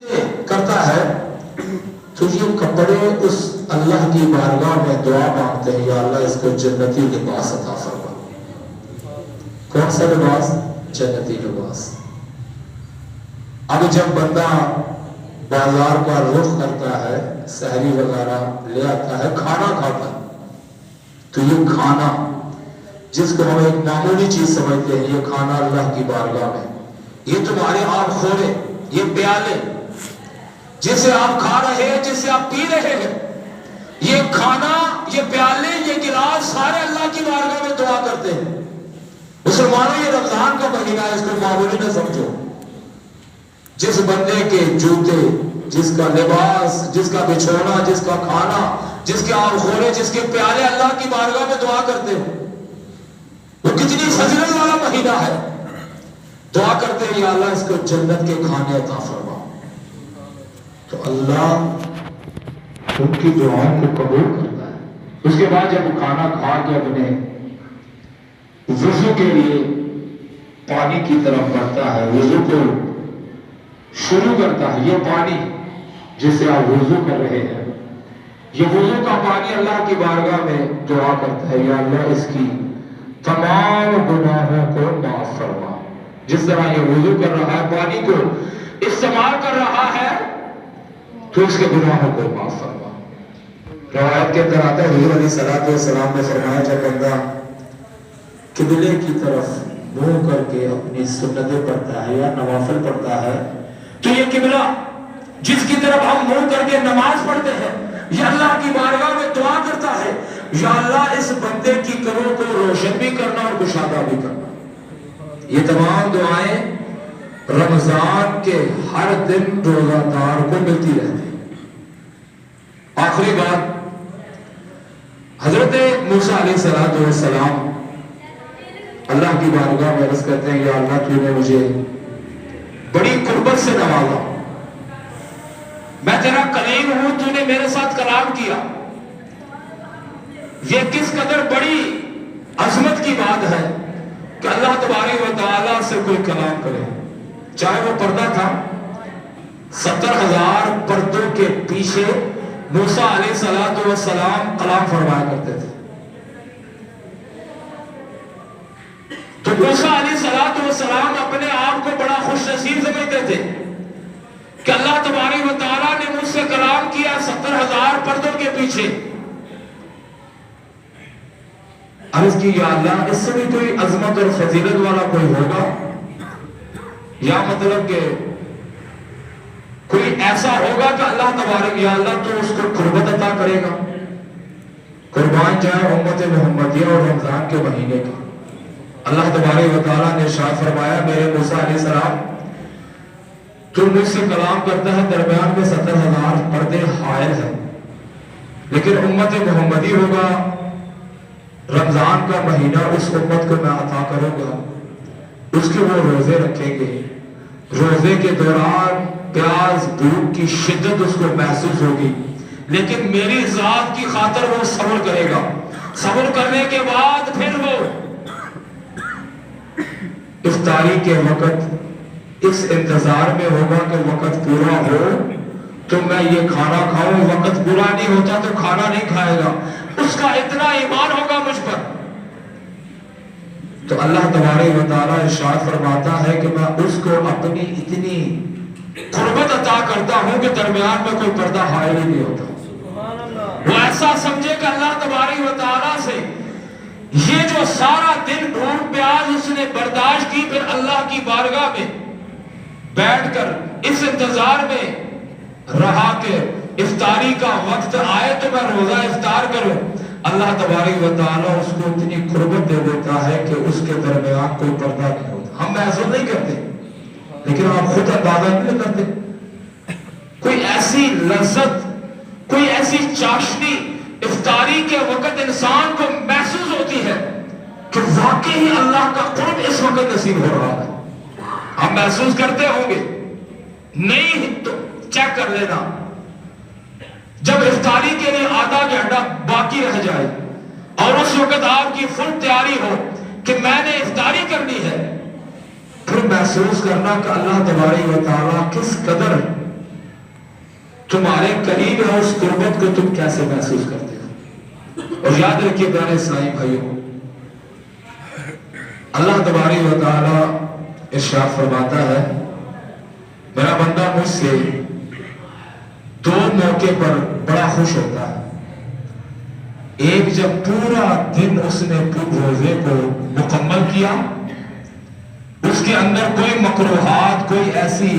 کرتا ہے تو یہ کپڑے اس اللہ کی بارگاہ میں دعا مانگتے ہیں، یا اللہ اس کو جنتی لباس عطا فرما۔ کون سا لباس؟ جنتی لباس۔ اب جب بندہ بازار کا رخ کرتا ہے، سحری وغیرہ لے آتا ہے، کھانا کھاتا ہے، تو یہ کھانا جس کو ہم ایک معمولی چیز سمجھتے ہیں، یہ کھانا اللہ کی بارگاہ میں، یہ تمہارے آپ خورے، یہ پیالے جسے آپ کھا رہے ہیں، جسے آپ پی رہے ہیں، یہ کھانا، یہ پیالے، یہ گلاس سارے اللہ کی بارگاہ میں دعا کرتے ہیں۔ مسلمانوں، یہ رمضان کا مہینہ ہے، اس کو معمولی نہ سمجھو۔ جس بندے کے جوتے، جس کا لباس، جس کا بچھونا، جس کا کھانا، جس کے آب خورے، جس کے پیالے اللہ کی بارگاہ میں دعا کرتے ہیں، وہ کتنی فضیلت والا مہینہ ہے۔ دعا کرتے ہیں، یا اللہ اس کو جنت کے کھانے عطا فرما۔ تو اللہ ان کی دعاؤں کو قبول کرتا ہے۔ اس کے بعد جب وہ کھانا کھا کے اپنے وضو کے لیے پانی کی طرف بڑھتا ہے، وضو کو شروع کرتا ہے، یہ پانی جس سے آپ وضو کر رہے ہیں، یہ وضو کا پانی اللہ کی بارگاہ میں دعا کرتا ہے، یا اللہ اس کی تمام گناہوں کو معاف فرما۔ جس طرح یہ وضو کر رہا ہے، پانی کو استعمال کر رہا ہے، تو اس کے گناہوں کو معاف فرما۔ روایت کے اندر آتا ہے، حضور علیہ السلام نے فرمایا، جب بندہ قبلے کی طرف منہ کر کے اپنی سنتیں پڑھتا ہے یا نوافل پڑھتا ہے، تو یہ قبلہ جس کی طرف ہم منہ کر کے نماز پڑھتے ہیں، یہ اللہ کی بارگاہ میں دعا کرتا ہے، یا اللہ اس بندے کی قبروں کو روشن بھی کرنا اور کشادہ بھی کرنا۔ یہ تمام دعائیں رمضان کے ہر دن روزہ دار کو ملتی رہتی ہیں۔ آخری بات، حضرت موسیٰ علیہ السلام اللہ کی بارگاہ میں عرض کرتے ہیں، یا اللہ تو نے مجھے بڑی قربت سے نوازا، میں تیرا کلیم ہوں، تو نے میرے ساتھ کلام کیا۔ یہ کس قدر بڑی عظمت کی بات ہے کہ اللہ تبارک و تعالیٰ سے کوئی کلام کرے، چاہے وہ پردہ تھا۔ 70,000 پردوں کے پیچھے موسیٰ علیہ السلام کلام فرمایا کرتے تھے۔ تو موسیٰ علیہ السلام اپنے آپ کو بڑا خوش نصیب سمجھتے تھے کہ اللہ تبارک و تعالیٰ نے مجھ سے کلام کیا 70,000 پردوں کے پیچھے۔ عرض کی، یا اللہ اس سے بھی کوئی عظمت اور فضیلت والا کوئی ہوگا، یا مطلب کہ کوئی ایسا ہوگا کہ اللہ تبارک، یا اللہ تو اس کو قربت عطا کرے گا۔ قربان جائے امت محمدیہ اور رمضان کے مہینے کی۔ اللہ تبارک و تعالیٰ نے ارشاد فرمایا، میرے موسیٰ علیہ السلام تو مجھ سے کلام کرتا ہے، درمیان میں 70,000 پردے حائل ہیں، لیکن امت محمدی ہوگا، رمضان کا مہینہ اس امت کو میں عطا کروں گا، اس کے وہ روزے رکھیں گے، روزے کے دوران پیاس بھوک کی شدت اس کو محسوس ہوگی، لیکن میری ذات کی خاطر وہ صبر کرے گا۔ صبر کرنے کے بعد پھر وہ افطاری کے وقت اس انتظار میں ہوگا کہ وقت پورا ہو تو میں یہ کھانا کھاؤں، وقت پورا نہیں ہوتا تو کھانا نہیں کھائے گا۔ اس کا اتنا ایمان ہوگا مجھ پر۔ تو اللہ تبارک و تعالیٰ ارشاد فرماتا ہے کہ میں اس کو اپنی اتنی قربت عطا کرتا ہوں کہ درمیان میں کوئی پردہ حائل ہی نہیں ہوتا۔ وہ ایسا سمجھے کہ اللہ تبارک و تعالیٰ سے یہ جو سارا دن بھوک پیاس اس نے برداشت کی، پھر اللہ کی بارگاہ میں بیٹھ کر اس انتظار میں رہا کہ افطاری کا وقت آئے تو میں روزہ افطار کروں، اللہ تبارک و تعالیٰ اس کو اتنی قربت دے دیتا ہے کہ اس کے درمیان کوئی پردہ نہیں ہوتا۔ ہم محسوس نہیں کرتے، لیکن آپ خود اندازہ نہیں کرتے۔ کوئی ایسی لذت، کوئی ایسی چاشنی افطاری کے وقت انسان کو محسوس ہوتی ہے کہ واقعی اللہ کا قرب اس وقت نصیب ہو رہا ہے۔ ہم محسوس کرتے ہوں گے، نہیں تو چیک کر لینا، جب افطاری کے لیے آدھا گھنٹہ باقی رہ جائے اور اس وقت آپ کی فل تیاری ہو کہ میں نے افطاری کرنی ہے، پھر محسوس کرنا کہ اللہ تبارک و تعالیٰ کس قدر تمہارے قریب ہے اس قربت کو تم کیسے محسوس کرتے ہو؟ اور یاد رکھیے پیارے اسلامی بھائیوں، اللہ تبارک و تعالی ارشاد فرماتا ہے میرا بندہ مجھ سے دو موقع پر بڑا خوش ہوتا ہے۔ ایک جب پورا دن اس نے روزے کو مکمل کیا، اس کے اندر کوئی مکروہات، کوئی ایسی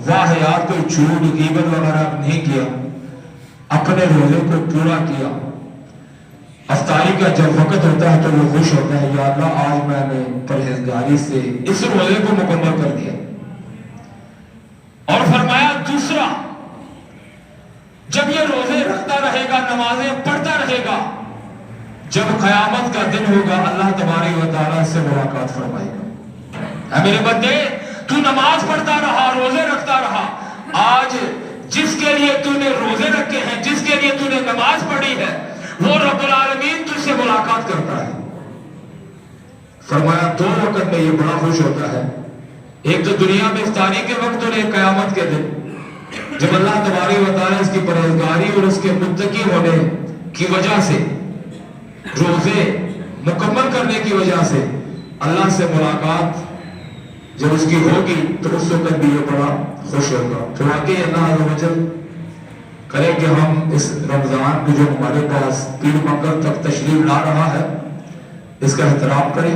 واہیات، کوئی جھوٹ غیبت وغیرہ نہیں کیا، اپنے روزے کو پورا کیا۔ افطاری کا جب وقت ہوتا ہے تو وہ خوش ہوتا ہے، یا اللہ آج میں نے پرہیزگاری سے اس روزے کو مکمل کر دیا۔ اور فرمایا دوسرا، جب یہ روزے رکھتا رہے گا، نمازیں پڑھتا رہے گا، جب قیامت کا دن ہوگا اللہ تبارک و تعالیٰ سے ملاقات فرمائے گا۔ اے میرے بندے، تو نماز پڑھتا رہا، روزے رکھتا رہا، آج جس کے لیے تو نے روزے رکھے ہیں، جس کے لیے تو نے نماز پڑھی ہے، وہ رب العالمین تجھ سے ملاقات کرتا ہے۔ فرمایا دو وقت میں یہ بڑا خوش ہوتا ہے، ایک تو دنیا میں افطاری کے وقت اور ایک قیامت کے دن، جب اللہ تبارک و تعالیٰ اس کی پرہیزگاری اور اس کے متقی ہونے کی وجہ سے، روزے مکمل کرنے کی وجہ سے اللہ سے ملاقات جب اس کی ہوگی تو اس وقت بھی یہ بڑا خوش ہوگا۔ تو واقعی اللہ عز و جل کرے کہ ہم اس رمضان میں جو ہمارے پاس پیر منگل تک تشریف لا رہا ہے، اس کا احترام کریں،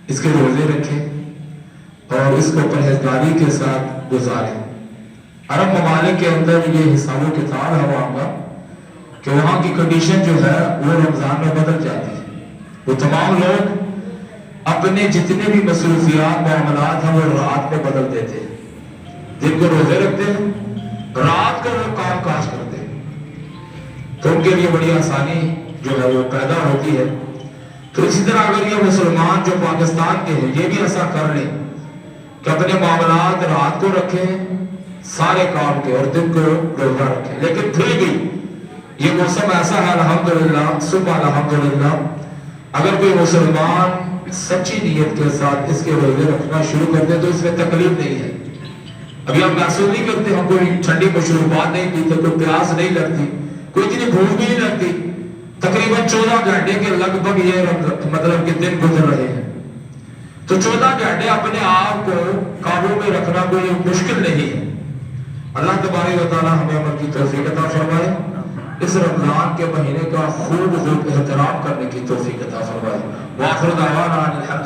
اس کے روزے رکھیں اور اس کو پرہیزگاری کے ساتھ گزاریں۔ عرب ممالک کے اندر یہ حساب و کتاب ہے وہاں کا کہ وہاں کی کنڈیشن جو ہے وہ رمضان میں بدل جاتی ہے۔ وہ تمام لوگ اپنے جتنے بھی مصروفیات معاملات ہیں وہ رات میں بدل دیتے ہیں، دن کو روزے رکھتے ہیں، رات کو وہ کام کاج کرتے ہیں، تو ان کے لیے بڑی آسانی جو ہے وہ پیدا ہوتی ہے۔ تو اسی طرح اگر یہ مسلمان جو پاکستان کے ہیں یہ بھی ایسا کر لیں کہ اپنے معاملات رات کو رکھیں سارے کام کے اور دن کو روزہ رکھیں، لیکن پھر بھی یہ موسم ایسا ہے الحمدللہ صبح الحمدللہ اگر کوئی مسلمان سچی نیت کے ساتھ اس کے روزے رکھنا شروع کر دے تو اس میں تکلیف نہیں ہے۔ ابھی ہم محسوس نہیں کرتے، ہم کوئی ٹھنڈی مشروبات نہیں پیتے، کوئی پیاس نہیں لگتی، کوئی اتنی بھوک بھی نہیں لگتی، تقریباً 14 گھنٹے کے لگ بھگ یہ مطلب کہ دن گزر رہے ہیں، تو 14 گھنٹے اپنے آپ کو قابو میں رکھنا کوئی مشکل نہیں ہے۔ اللہ تبارک و تعالیٰ ہمیں عمل کی توفیق عطا فرمائے، اس رمضان کے مہینے کا خوب احترام کرنے کی توفیق عطا فرمائے۔ وآخر دعوانا الحمد